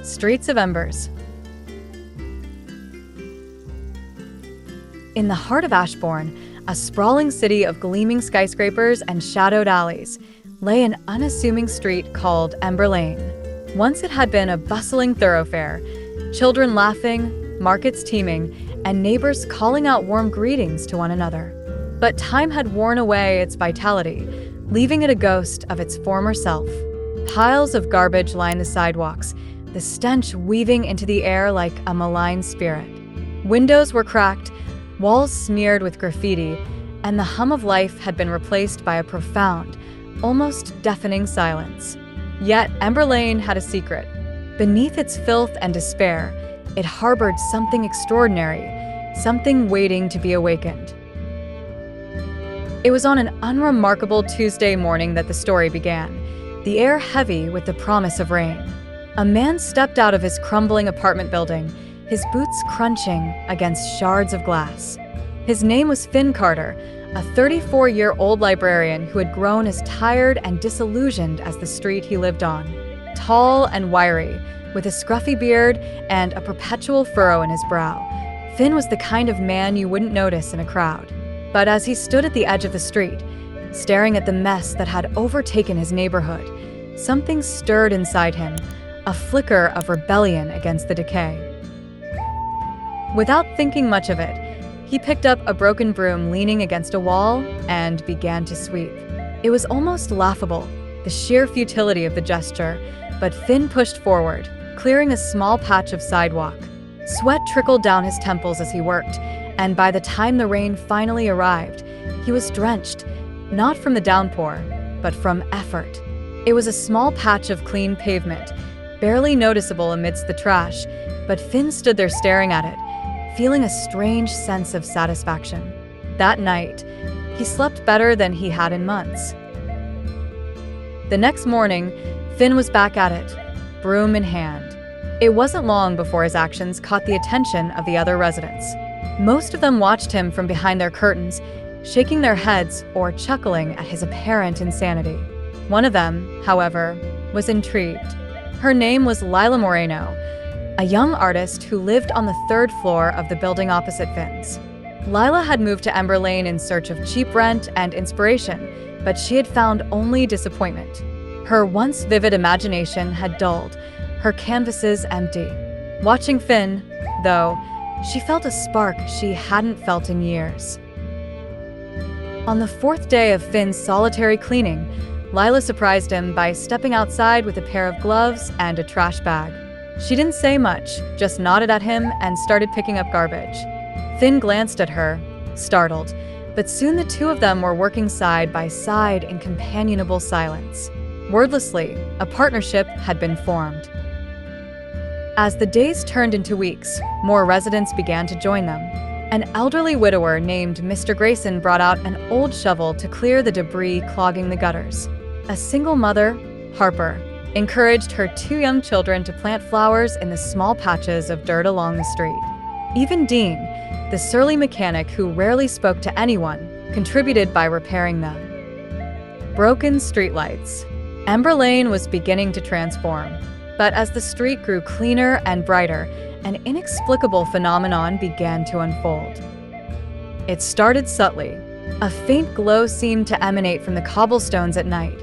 Streets of Embers. In the heart of Ashbourne, a sprawling city of gleaming skyscrapers and shadowed alleys, lay an unassuming street called Ember Lane. Once it had been a bustling thoroughfare, children laughing, markets teeming, and neighbors calling out warm greetings to one another. But time had worn away its vitality, leaving it a ghost of its former self. Piles of garbage lined the sidewalks, the stench weaving into the air like a malign spirit. Windows were cracked, walls smeared with graffiti, and the hum of life had been replaced by a profound, almost deafening silence. Yet Ember Lane had a secret. Beneath its filth and despair, it harbored something extraordinary, something waiting to be awakened. It was on an unremarkable Tuesday morning that the story began, the air heavy with the promise of rain. A man stepped out of his crumbling apartment building, his boots crunching against shards of glass. His name was Finn Carter, a 34-year-old librarian who had grown as tired and disillusioned as the street he lived on. Tall and wiry, with a scruffy beard and a perpetual furrow in his brow, Finn was the kind of man you wouldn't notice in a crowd. But as he stood at the edge of the street, staring at the mess that had overtaken his neighborhood, something stirred inside him, a flicker of rebellion against the decay. Without thinking much of it, he picked up a broken broom leaning against a wall and began to sweep. It was almost laughable, the sheer futility of the gesture, but Finn pushed forward, clearing a small patch of sidewalk. Sweat trickled down his temples as he worked, and by the time the rain finally arrived, he was drenched, not from the downpour, but from effort. It was a small patch of clean pavement, barely noticeable amidst the trash, but Finn stood there staring at it, feeling a strange sense of satisfaction. That night, he slept better than he had in months. The next morning, Finn was back at it, broom in hand. It wasn't long before his actions caught the attention of the other residents. Most of them watched him from behind their curtains, shaking their heads or chuckling at his apparent insanity. One of them, however, was intrigued. Her name was Lila Moreno, a young artist who lived on the third floor of the building opposite Finn's. Lila had moved to Ember Lane in search of cheap rent and inspiration, but she had found only disappointment. Her once vivid imagination had dulled, her canvases empty. Watching Finn, though, she felt a spark she hadn't felt in years. On the fourth day of Finn's solitary cleaning, Lila surprised him by stepping outside with a pair of gloves and a trash bag. She didn't say much, just nodded at him and started picking up garbage. Finn glanced at her, startled, but soon the two of them were working side by side in companionable silence. Wordlessly, a partnership had been formed. As the days turned into weeks, more residents began to join them. An elderly widower named Mr. Grayson brought out an old shovel to clear the debris clogging the gutters. A single mother, Harper, encouraged her two young children to plant flowers in the small patches of dirt along the street. Even Dean, the surly mechanic who rarely spoke to anyone, contributed by repairing them. Broken streetlights. Ember Lane was beginning to transform. But as the street grew cleaner and brighter, an inexplicable phenomenon began to unfold. It started subtly. A faint glow seemed to emanate from the cobblestones at night,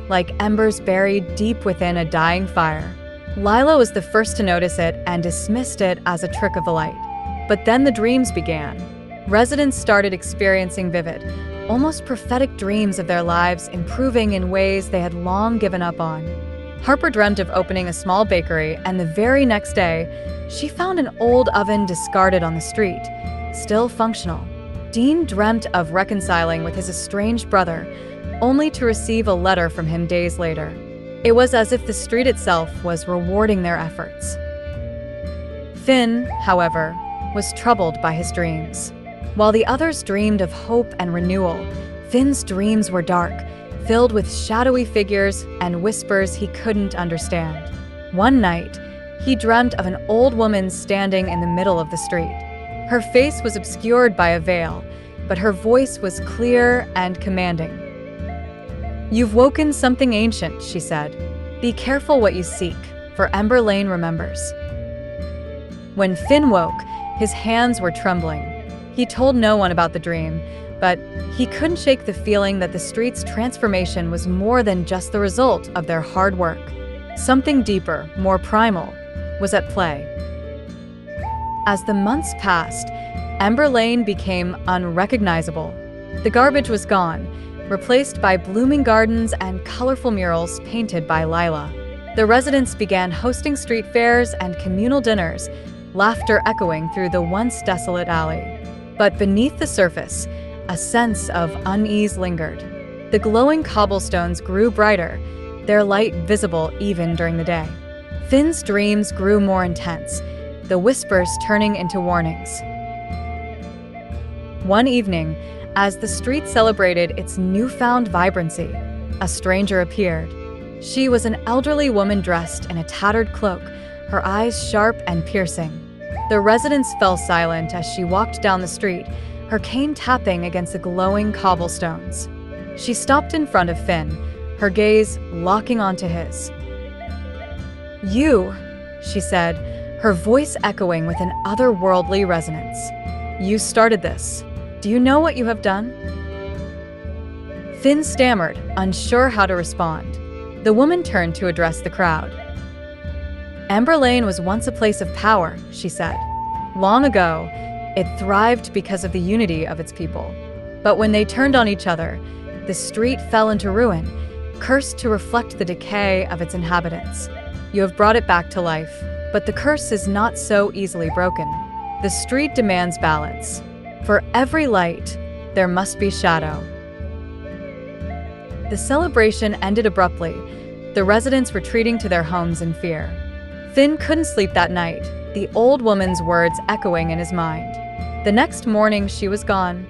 like embers buried deep within a dying fire. Lila was the first to notice it and dismissed it as a trick of the light. But then the dreams began. Residents started experiencing vivid, almost prophetic dreams of their lives improving in ways they had long given up on. Harper dreamt of opening a small bakery, and the very next day, she found an old oven discarded on the street, still functional. Dean dreamt of reconciling with his estranged brother, only to receive a letter from him days later. It was as if the street itself was rewarding their efforts. Finn, however, was troubled by his dreams. While the others dreamed of hope and renewal, Finn's dreams were dark, filled with shadowy figures and whispers he couldn't understand. One night, he dreamt of an old woman standing in the middle of the street. Her face was obscured by a veil, but her voice was clear and commanding. "You've woken something ancient," she said. "Be careful what you seek, for Ember Lane remembers." When Finn woke, his hands were trembling. He told no one about the dream, but he couldn't shake the feeling that the street's transformation was more than just the result of their hard work. Something deeper, more primal, was at play. As the months passed, Ember Lane became unrecognizable. The garbage was gone, replaced by blooming gardens and colorful murals painted by Lila. The residents began hosting street fairs and communal dinners, laughter echoing through the once desolate alley. But beneath the surface, a sense of unease lingered. The glowing cobblestones grew brighter, their light visible even during the day. Finn's dreams grew more intense, the whispers turning into warnings. One evening, as the street celebrated its newfound vibrancy, a stranger appeared. She was an elderly woman dressed in a tattered cloak, her eyes sharp and piercing. The residents fell silent as she walked down the street, her cane tapping against the glowing cobblestones. She stopped in front of Finn, her gaze locking onto his. "You," she said, her voice echoing with an otherworldly resonance. "You started this. Do you know what you have done?" Finn stammered, unsure how to respond. The woman turned to address the crowd. "Ember Lane was once a place of power," she said. "Long ago, it thrived because of the unity of its people. But when they turned on each other, the street fell into ruin, cursed to reflect the decay of its inhabitants. You have brought it back to life, but the curse is not so easily broken. The street demands balance. For every light, there must be shadow." The celebration ended abruptly, the residents retreating to their homes in fear. Finn couldn't sleep that night, the old woman's words echoing in his mind. The next morning, she was gone.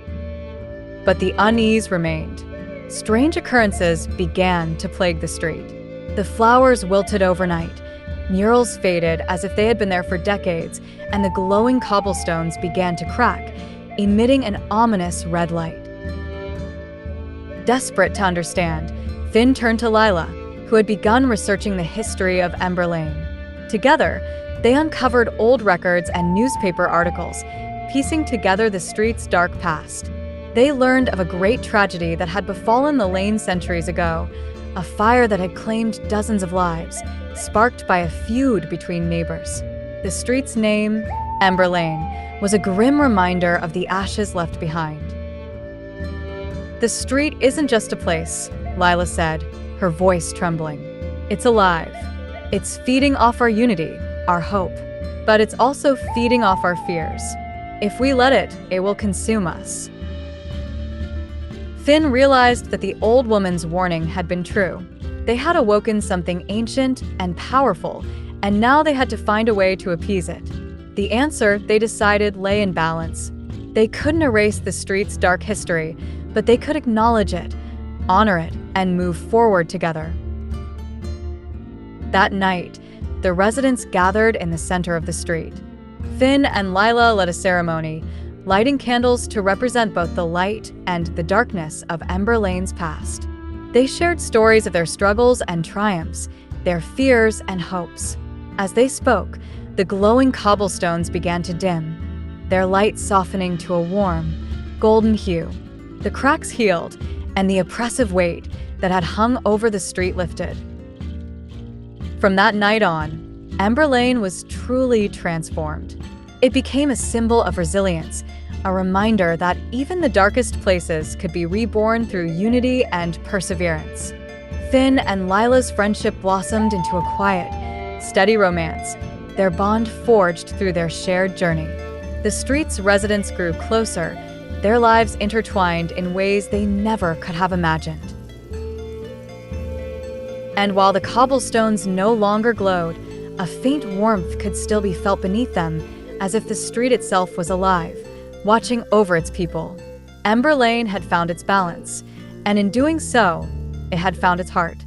But the unease remained. Strange occurrences began to plague the street. The flowers wilted overnight, murals faded as if they had been there for decades, and the glowing cobblestones began to crack, emitting an ominous red light. Desperate to understand, Finn turned to Lila, who had begun researching the history of Ember Lane. Together, they uncovered old records and newspaper articles, piecing together the street's dark past. They learned of a great tragedy that had befallen the lane centuries ago, a fire that had claimed dozens of lives, sparked by a feud between neighbors. The street's name, Ember Lane, was a grim reminder of the ashes left behind. "The street isn't just a place," Lila said, her voice trembling. "It's alive. It's feeding off our unity, our hope. But it's also feeding off our fears. If we let it, it will consume us." Finn realized that the old woman's warning had been true. They had awoken something ancient and powerful, and now they had to find a way to appease it. The answer, they decided, lay in balance. They couldn't erase the street's dark history, but they could acknowledge it, honor it, and move forward together. That night, the residents gathered in the center of the street. Finn and Lila led a ceremony, lighting candles to represent both the light and the darkness of Ember Lane's past. They shared stories of their struggles and triumphs, their fears and hopes. As they spoke, the glowing cobblestones began to dim, their light softening to a warm, golden hue. The cracks healed, and the oppressive weight that had hung over the street lifted. From that night on, Ember Lane was truly transformed. It became a symbol of resilience, a reminder that even the darkest places could be reborn through unity and perseverance. Finn and Lila's friendship blossomed into a quiet, steady romance, their bond forged through their shared journey. The street's residents grew closer, their lives intertwined in ways they never could have imagined. And while the cobblestones no longer glowed, a faint warmth could still be felt beneath them, as if the street itself was alive, watching over its people. Ember Lane had found its balance, and in doing so, it had found its heart.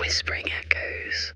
whispering echoes